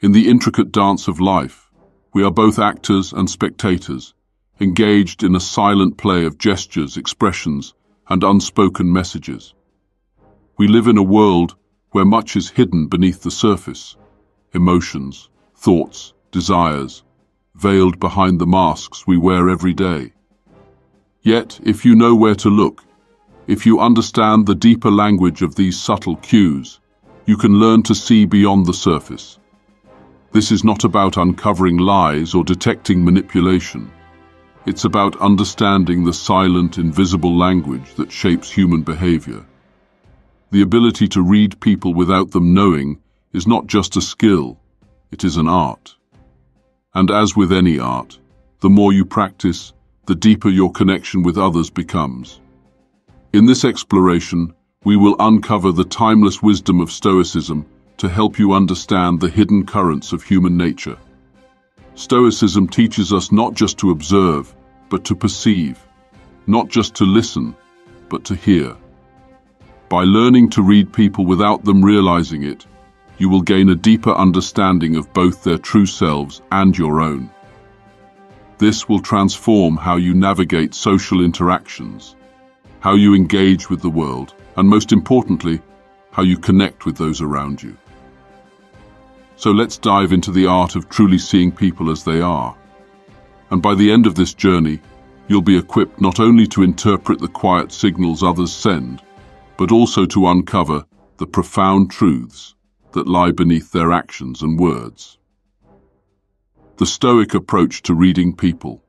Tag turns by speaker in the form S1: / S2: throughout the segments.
S1: In the intricate dance of life, we are both actors and spectators, engaged in a silent play of gestures, expressions, and unspoken messages. We live in a world where much is hidden beneath the surface: emotions, thoughts, desires, veiled behind the masks we wear every day. Yet, if you know where to look, if you understand the deeper language of these subtle cues, you can learn to see beyond the surface. This is not about uncovering lies or detecting manipulation. It's about understanding the silent, invisible language that shapes human behavior. The ability to read people without them knowing is not just a skill, it is an art. And as with any art, the more you practice, the deeper your connection with others becomes. In this exploration, we will uncover the timeless wisdom of Stoicism to help you understand the hidden currents of human nature. Stoicism teaches us not just to observe, but to perceive, not just to listen, but to hear. By learning to read people without them realizing it, you will gain a deeper understanding of both their true selves and your own. This will transform how you navigate social interactions, how you engage with the world, and most importantly, how you connect with those around you. So let's dive into the art of truly seeing people as they are. And by the end of this journey, you'll be equipped not only to interpret the quiet signals others send, but also to uncover the profound truths that lie beneath their actions and words. The Stoic approach to reading people.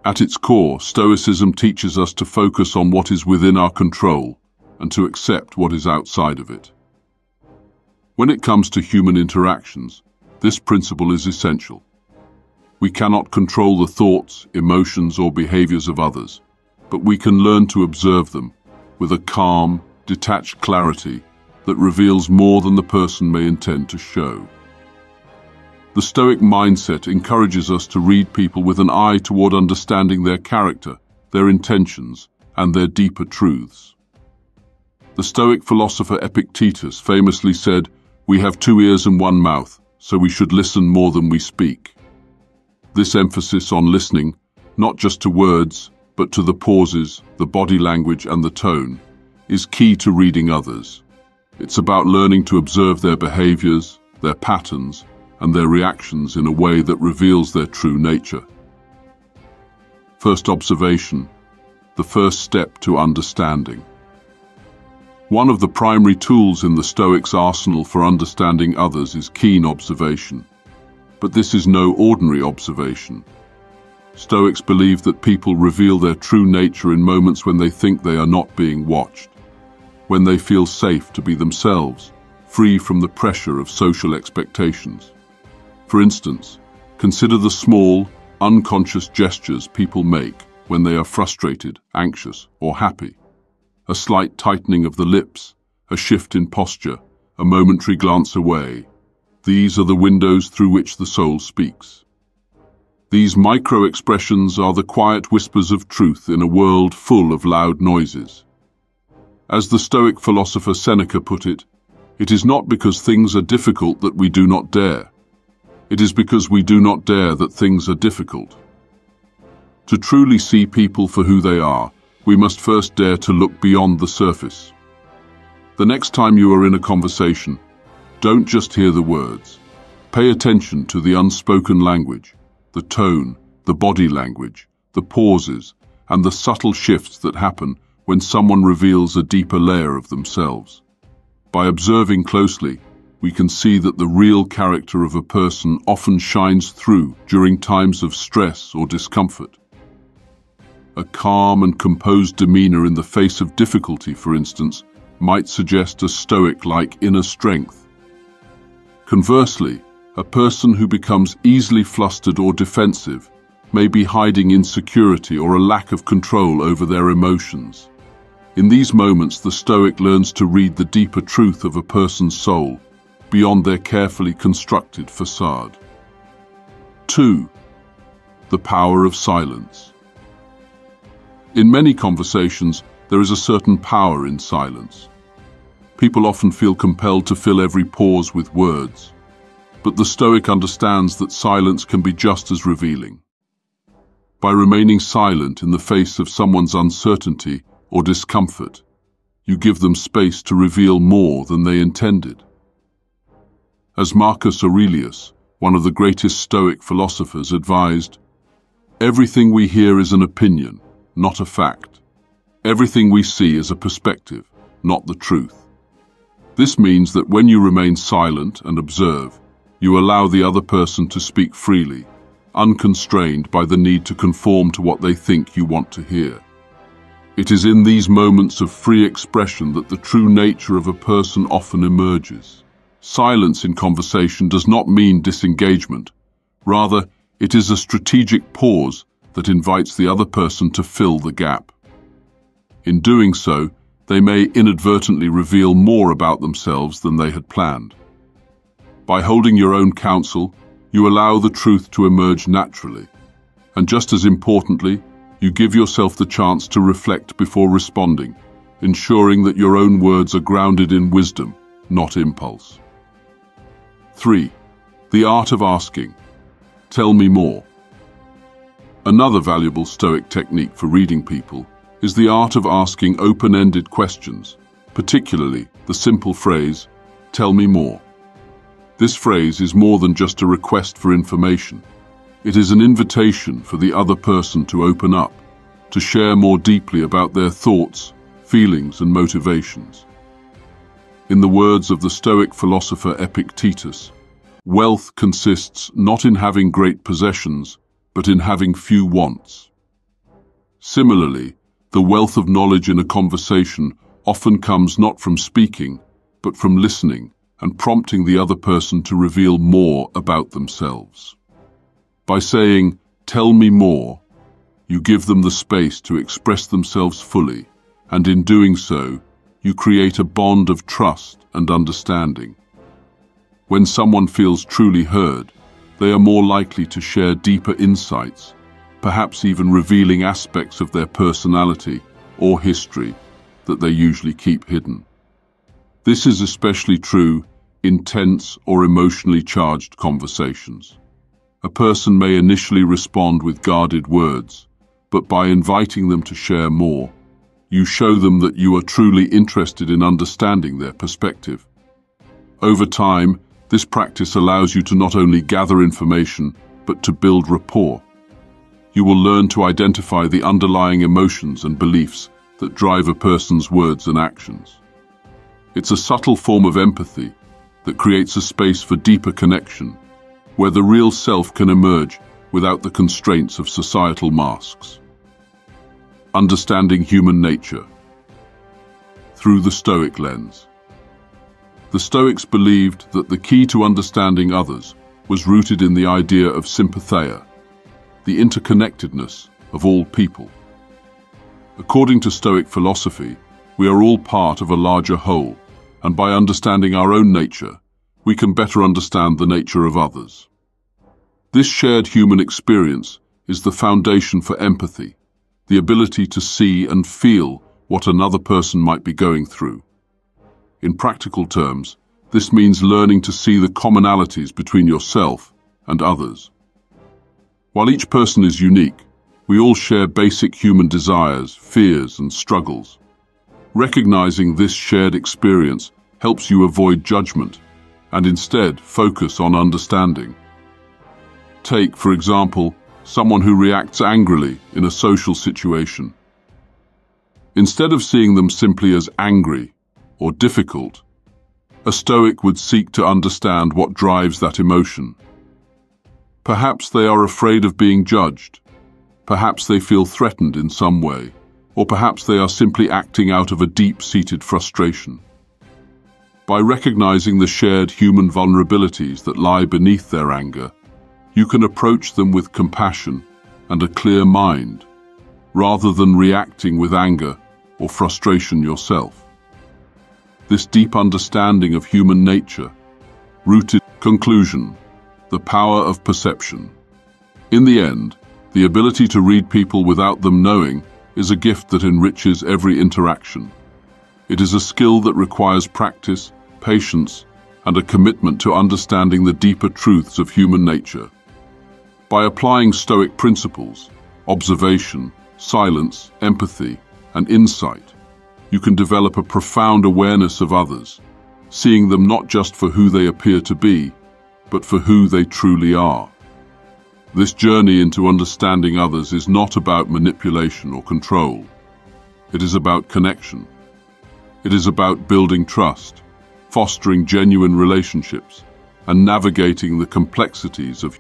S1: At its core, Stoicism teaches us to focus on what is within our control and to accept what is outside of it. When it comes to human interactions, this principle is essential. We cannot control the thoughts, emotions, or behaviors of others, but we can learn to observe them with a calm, detached clarity that reveals more than the person may intend to show. The Stoic mindset encourages us to read people with an eye toward understanding their character, their intentions, and their deeper truths. The Stoic philosopher Epictetus famously said, "We have 2 ears and 1 mouth, so we should listen more than we speak." This emphasis on listening, not just to words, but to the pauses, the body language, and the tone, is key to reading others. It's about learning to observe their behaviors, their patterns, and their reactions in a way that reveals their true nature. First observation, the first step to understanding. One of the primary tools in the Stoics' arsenal for understanding others is keen observation. But this is no ordinary observation. Stoics believe that people reveal their true nature in moments when they think they are not being watched, when they feel safe to be themselves, free from the pressure of social expectations. For instance, consider the small, unconscious gestures people make when they are frustrated, anxious, or happy. A slight tightening of the lips, a shift in posture, a momentary glance away. These are the windows through which the soul speaks. These micro-expressions are the quiet whispers of truth in a world full of loud noises. As the Stoic philosopher Seneca put it is not because things are difficult that we do not dare. It is because we do not dare that things are difficult. To truly see people for who they are, we must first dare to look beyond the surface. The next time you are in a conversation, don't just hear the words. Pay attention to the unspoken language, the tone, the body language, the pauses, and the subtle shifts that happen when someone reveals a deeper layer of themselves. By observing closely, we can see that the real character of a person often shines through during times of stress or discomfort. A calm and composed demeanor in the face of difficulty, for instance, might suggest a Stoic-like inner strength. Conversely, a person who becomes easily flustered or defensive may be hiding insecurity or a lack of control over their emotions. In these moments, the Stoic learns to read the deeper truth of a person's soul, beyond their carefully constructed facade. 2. The power of silence. In many conversations, there is a certain power in silence. People often feel compelled to fill every pause with words. but the Stoic understands that silence can be just as revealing. By remaining silent in the face of someone's uncertainty or discomfort, you give them space to reveal more than they intended. As Marcus Aurelius, one of the greatest Stoic philosophers, advised, "Everything we hear is an opinion, not a fact. Everything we see is a perspective, not the truth." This means that when you remain silent and observe, you allow the other person to speak freely, unconstrained by the need to conform to what they think you want to hear. It is in these moments of free expression that the true nature of a person often emerges. Silence in conversation does not mean disengagement. Rather, it is a strategic pause that invites the other person to fill the gap. In doing so, they may inadvertently reveal more about themselves than they had planned. By holding your own counsel, you allow the truth to emerge naturally. And just as importantly, you give yourself the chance to reflect before responding, ensuring that your own words are grounded in wisdom, not impulse. 3. The art of asking. Tell me more. Another valuable Stoic technique for reading people is the art of asking open-ended questions, particularly the simple phrase, "Tell me more." This phrase is more than just a request for information. It is an invitation for the other person to open up, to share more deeply about their thoughts, feelings, and motivations. In the words of the Stoic philosopher Epictetus, wealth consists not in having great possessions, but in having few wants. Similarly, the wealth of knowledge in a conversation often comes not from speaking, but from listening and prompting the other person to reveal more about themselves. By saying, "Tell me more," you give them the space to express themselves fully, and in doing so, you create a bond of trust and understanding. When someone feels truly heard, they are more likely to share deeper insights, perhaps even revealing aspects of their personality or history that they usually keep hidden. This is especially true in tense or emotionally charged conversations. A person may initially respond with guarded words, but by inviting them to share more, you show them that you are truly interested in understanding their perspective. Over time, this practice allows you to not only gather information, but to build rapport. You will learn to identify the underlying emotions and beliefs that drive a person's words and actions. It's a subtle form of empathy that creates a space for deeper connection, where the real self can emerge without the constraints of societal masks. Understanding human nature through the Stoic lens. The Stoics believed that the key to understanding others was rooted in the idea of sympatheia, the interconnectedness of all people. According to Stoic philosophy, we are all part of a larger whole, and by understanding our own nature, we can better understand the nature of others. This shared human experience is the foundation for empathy, the ability to see and feel what another person might be going through. In practical terms, this means learning to see the commonalities between yourself and others. While each person is unique, we all share basic human desires, fears, and struggles. Recognizing this shared experience helps you avoid judgment and instead focus on understanding. Take, for example, someone who reacts angrily in a social situation. Instead of seeing them simply as angry or difficult, a Stoic would seek to understand what drives that emotion. Perhaps they are afraid of being judged. Perhaps they feel threatened in some way, or perhaps they are simply acting out of a deep-seated frustration. By recognizing the shared human vulnerabilities that lie beneath their anger, you can approach them with compassion and a clear mind, rather than reacting with anger or frustration yourself. This deep understanding of human nature, rooted conclusion, the power of perception. In the end, the ability to read people without them knowing is a gift that enriches every interaction. It is a skill that requires practice, patience, and a commitment to understanding the deeper truths of human nature. By applying Stoic principles, observation, silence, empathy, and insight, you can develop a profound awareness of others, seeing them not just for who they appear to be, but for who they truly are. This journey into understanding others is not about manipulation or control. It is about connection. It is about building trust, fostering genuine relationships, and navigating the complexities of